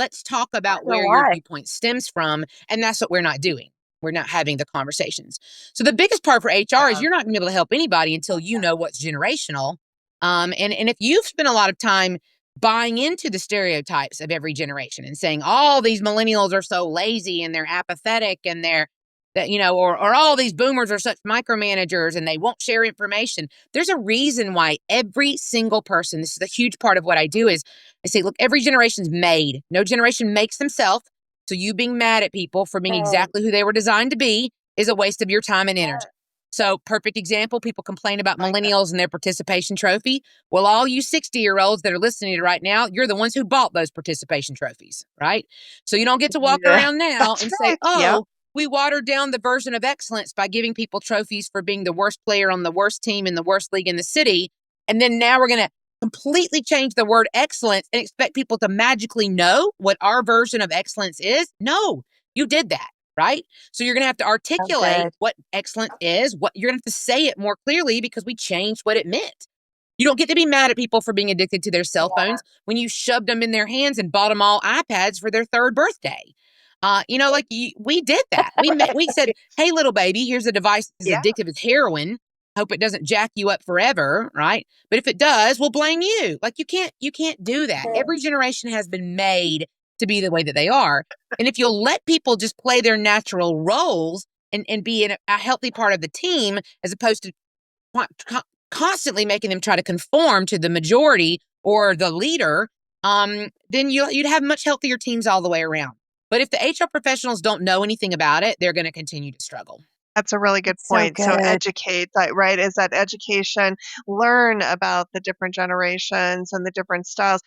Let's talk about So where your why? viewpoint stems from. And that's what we're not doing. We're not having the conversations. So the biggest part for HR is Yeah. you're not going to be able to help anybody until you know what's generational. And if you've spent a lot of time buying into the stereotypes of every generation and saying all these millennials are so lazy and they're apathetic and they're that, or all these boomers are such micromanagers and they won't share information. There's a reason why every single person, this is a huge part of what I do, is I say, look, every generation's made. No generation makes themselves. So you being mad at people for being Right. exactly who they were designed to be is a waste of your time and energy. So perfect example, people complain about Like that. millennials and their participation trophy. Well, all you 60-year-olds that are listening to right now, you're the ones who bought those participation trophies, right? So you don't get to walk Yeah, around now that's and say, right. Yep. oh, we watered down the version of excellence by giving people trophies for being the worst player on the worst team in the worst league in the city. And then now we're going to completely change the word excellence and expect people to magically know what our version of excellence is. No, you did that, right? So you're going to have to So articulate good. what excellence is, what you're going to have to say it more clearly because we changed what it meant. You don't get to be mad at people for being addicted to their cell Yeah. phones when you shoved them in their hands and bought them all iPads for their third birthday. We did that. We said, Right. "Hey, little baby, here's a device that's as Yeah. addictive as heroin. Hope it doesn't jack you up forever, right? But if it does, we'll blame you." Like you can't do that. Every generation has been made to be the way that they are, and if you'll let people just play their natural roles and be in a healthy part of the team, as opposed to constantly making them try to conform to the majority or the leader, then you'd have much healthier teams all the way around. But if the HR professionals don't know anything about it, they're going to continue to struggle. That's a really good It's so point. So Yeah. educate, Yeah. right? Is that education, learn about the different generations and the different styles.